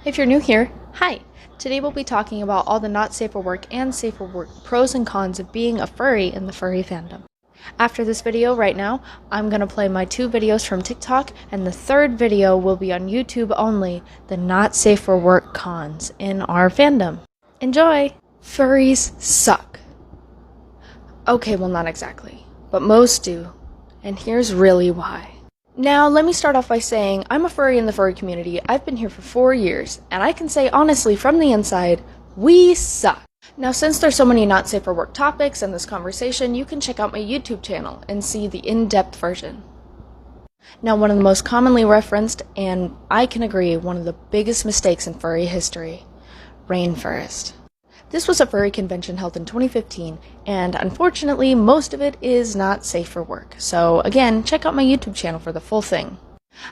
If you're new here, hi! Today we'll be talking about all the not safe for work and safe for work pros and cons of being a furry in the furry fandom. After this video right now, I'm going to play my 2 videos from TikTok, and the 3rd video will be on YouTube only, the not safe for work cons in our fandom. Enjoy! Furries suck. Okay, well not exactly, but most do, and here's really why. Now, let me start off by saying I'm a furry in the furry community. I've been here for 4 years, and I can say honestly from the inside, we suck. Now, since there's so many not safe for work topics in this conversation, you can check out my YouTube channel and see the in-depth version. Now, one of the most commonly referenced, and I can agree, one of the biggest mistakes in furry history, RainFurrest. This was a furry convention held in 2015, and unfortunately, most of it is not safe for work. So again, check out my YouTube channel for the full thing.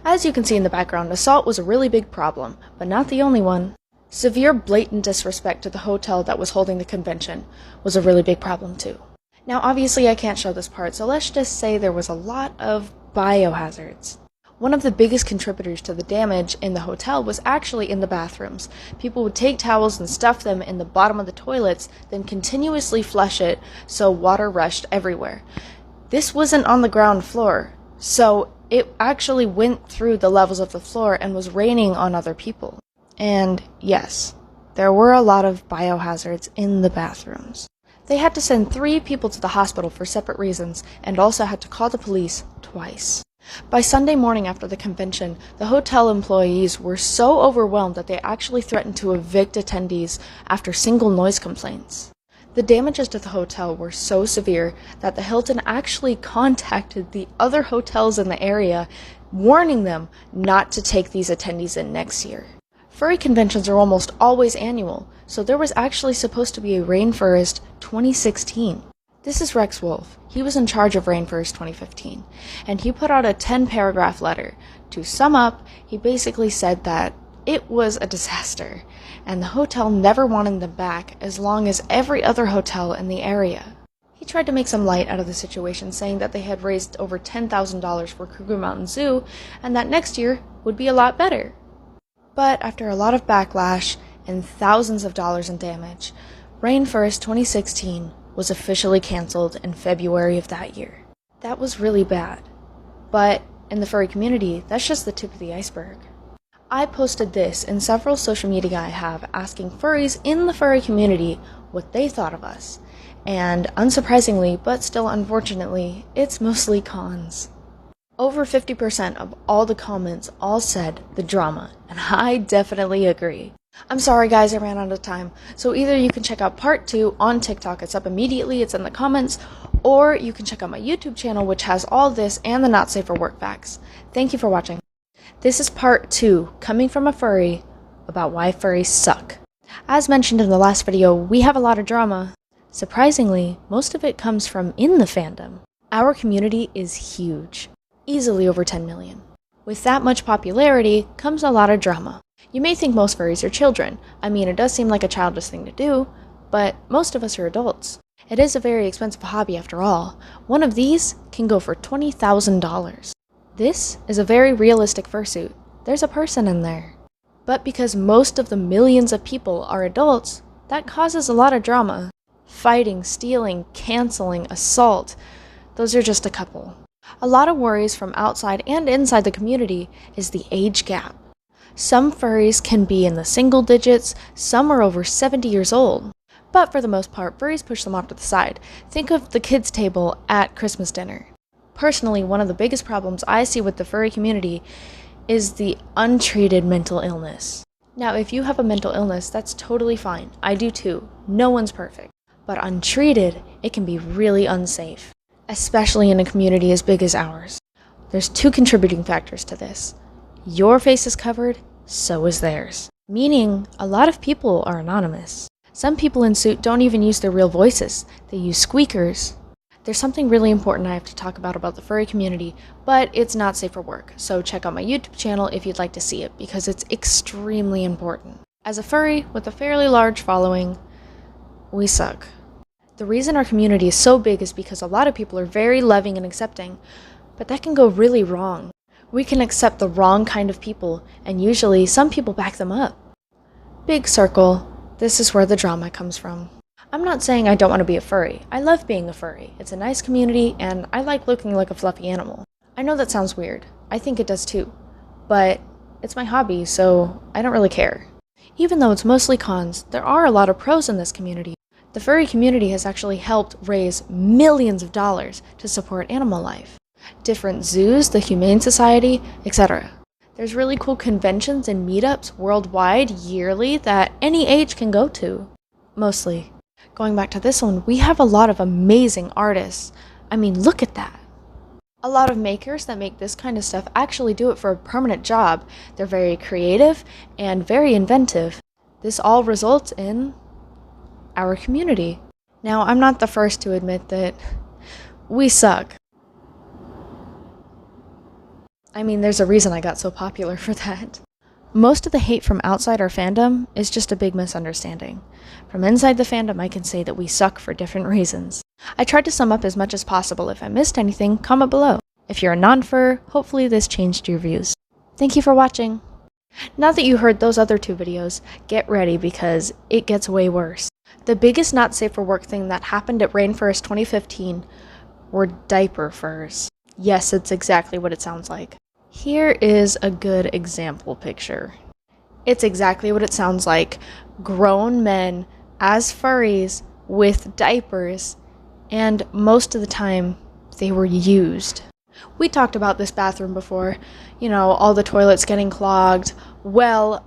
As you can see in the background, assault was a really big problem, but not the only one. Severe blatant disrespect to the hotel that was holding the convention was a really big problem too. Now obviously I can't show this part, so let's just say there was a lot of biohazards. One of the biggest contributors to the damage in the hotel was actually in the bathrooms. People would take towels and stuff them in the bottom of the toilets, then continuously flush it so water rushed everywhere. This wasn't on the ground floor, so it actually went through the levels of the floor and was raining on other people. And yes, there were a lot of biohazards in the bathrooms. They had to send 3 people to the hospital for separate reasons and also had to call the police twice. By Sunday morning after the convention, the hotel employees were so overwhelmed that they actually threatened to evict attendees after single noise complaints. The damages to the hotel were so severe that the Hilton actually contacted the other hotels in the area, warning them not to take these attendees in next year. Furry conventions are almost always annual, so there was actually supposed to be a RainFurrest 2016. This is Rex Wolf. He was in charge of RainFurrest 2015, and he put out a 10-paragraph letter. To sum up, he basically said that it was a disaster, and the hotel never wanted them back as long as every other hotel in the area. He tried to make some light out of the situation, saying that they had raised over $10,000 for Cougar Mountain Zoo, and that next year would be a lot better. But after a lot of backlash and thousands of dollars in damage, RainFurrest 2016 was officially canceled in February of that year. That was really bad. But in the furry community, that's just the tip of the iceberg. I posted this in several social media I have asking furries in the furry community what they thought of us. And unsurprisingly, but still unfortunately, it's mostly cons. Over 50% of all the comments all said the drama, and I definitely agree. I'm sorry guys, I ran out of time, so either you can check out part 2 on TikTok, it's up immediately, it's in the comments, or you can check out my YouTube channel which has all this and the not safe for work facts. Thank you for watching. This is part 2, coming from a furry, about why furries suck. As mentioned in the last video, we have a lot of drama. Surprisingly, most of it comes from in the fandom. Our community is huge, easily over 10 million. With that much popularity comes a lot of drama. You may think most furries are children. I mean, it does seem like a childish thing to do, but most of us are adults. It is a very expensive hobby after all. One of these can go for $20,000. This is a very realistic fursuit. There's a person in there. But because most of the millions of people are adults, that causes a lot of drama. Fighting, stealing, canceling, assault. Those are just a couple. A lot of worries from outside and inside the community is the age gap. Some furries can be in the single digits, some are over 70 years old. But for the most part, furries push them off to the side. Think of the kids' table at Christmas dinner. Personally, one of the biggest problems I see with the furry community is the untreated mental illness. Now, if you have a mental illness, that's totally fine. I do too. No one's perfect. But untreated, it can be really unsafe, especially in a community as big as ours. There's 2 contributing factors to this. Your face is covered, so is theirs. Meaning, a lot of people are anonymous. Some people in suit don't even use their real voices. They use squeakers. There's something really important I have to talk about the furry community, but it's not safe for work, so check out my YouTube channel if you'd like to see it, because it's extremely important. As a furry with a fairly large following, we suck. The reason our community is so big is because a lot of people are very loving and accepting, but that can go really wrong. We can accept the wrong kind of people, and usually some people back them up. Big circle, this is where the drama comes from. I'm not saying I don't want to be a furry. I love being a furry. It's a nice community, and I like looking like a fluffy animal. I know that sounds weird. I think it does too. But it's my hobby, so I don't really care. Even though it's mostly cons, there are a lot of pros in this community. The furry community has actually helped raise millions of dollars to support animal life. Different zoos, the Humane Society, etc. There's really cool conventions and meetups worldwide yearly that any age can go to. Mostly. Going back to this one, we have a lot of amazing artists. I mean, look at that. A lot of makers that make this kind of stuff actually do it for a permanent job. They're very creative and very inventive. This all results in our community. Now, I'm not the first to admit that we suck. I mean, there's a reason I got so popular for that. Most of the hate from outside our fandom is just a big misunderstanding. From inside the fandom, I can say that we suck for different reasons. I tried to sum up as much as possible. If I missed anything, comment below. If you're a non-fur, hopefully this changed your views. Thank you for watching. Now that you heard those other two videos, get ready because it gets way worse. The biggest not safe for work thing that happened at RainFurrest 2015 were diaper furs. Yes, it's exactly what it sounds like. Here is a good example picture. It's exactly what it sounds like. Grown men as furries with diapers, and most of the time they were used. We talked about this bathroom before, you know, all the toilets getting clogged. Well,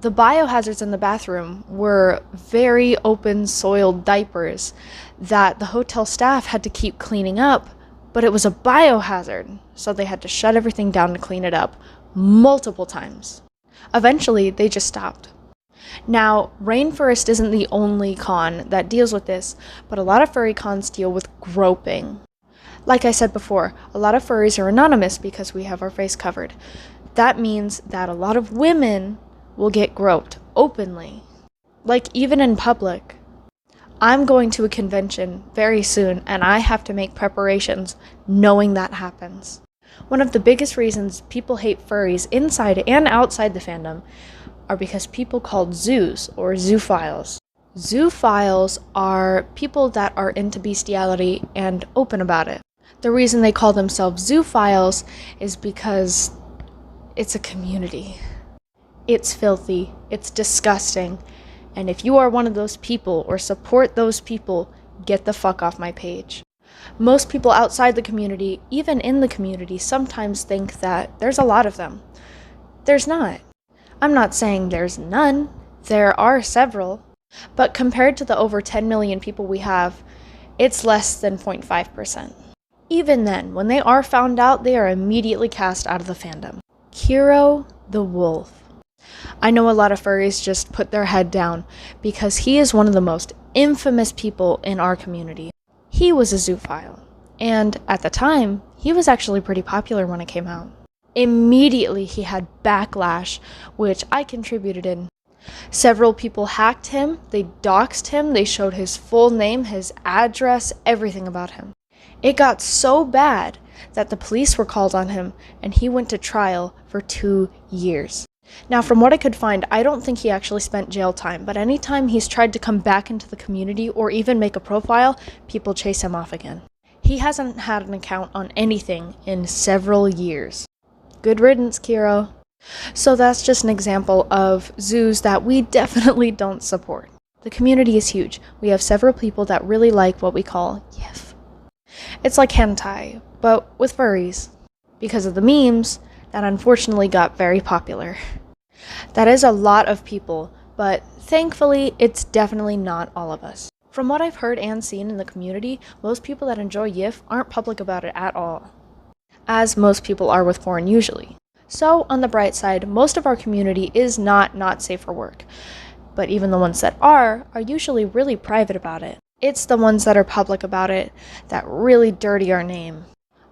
the biohazards in the bathroom were very open soiled diapers that the hotel staff had to keep cleaning up. But it was a biohazard, so they had to shut everything down to clean it up multiple times. Eventually, they just stopped. Now, RainFurrest isn't the only con that deals with this, but a lot of furry cons deal with groping. Like I said before, a lot of furries are anonymous because we have our face covered. That means that a lot of women will get groped openly, like even in public. I'm going to a convention very soon, and I have to make preparations knowing that happens. One of the biggest reasons people hate furries inside and outside the fandom are because people called zoos or zoophiles. Zoophiles are people that are into bestiality and open about it. The reason they call themselves zoophiles is because it's a community. It's filthy, it's disgusting. And if you are one of those people or support those people, get the fuck off my page. Most people outside the community, even in the community, sometimes think that there's a lot of them. There's not. I'm not saying there's none. There are several. But compared to the over 10 million people we have, it's less than 0.5%. Even then, when they are found out, they are immediately cast out of the fandom. Kiro the Wolf. I know a lot of furries just put their head down because he is one of the most infamous people in our community. He was a zoophile, and at the time, he was actually pretty popular when it came out. Immediately he had backlash, which I contributed in. Several people hacked him, they doxed him, they showed his full name, his address, everything about him. It got so bad that the police were called on him, and he went to trial for 2 years. Now, from what I could find, I don't think he actually spent jail time, but anytime he's tried to come back into the community or even make a profile, people chase him off again. He hasn't had an account on anything in several years. Good riddance, Kiro. So that's just an example of zoos that we definitely don't support. The community is huge. We have several people that really like what we call YIF. It's like hentai, but with furries. Because of the memes, that unfortunately got very popular. That is a lot of people, but thankfully, it's definitely not all of us. From what I've heard and seen in the community, most people that enjoy YIF aren't public about it at all, as most people are with porn usually. So, on the bright side, most of our community is not safe for work, but even the ones that are usually really private about it. It's the ones that are public about it that really dirty our name.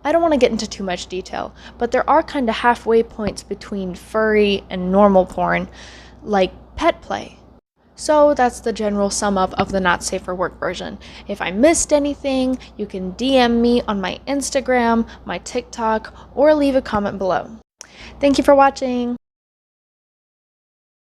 I don't want to get into too much detail, but there are kind of halfway points between furry and normal porn, like pet play. So that's the general sum up of the not safe for work version. If I missed anything, you can DM me on my Instagram, my TikTok, or leave a comment below. Thank you for watching!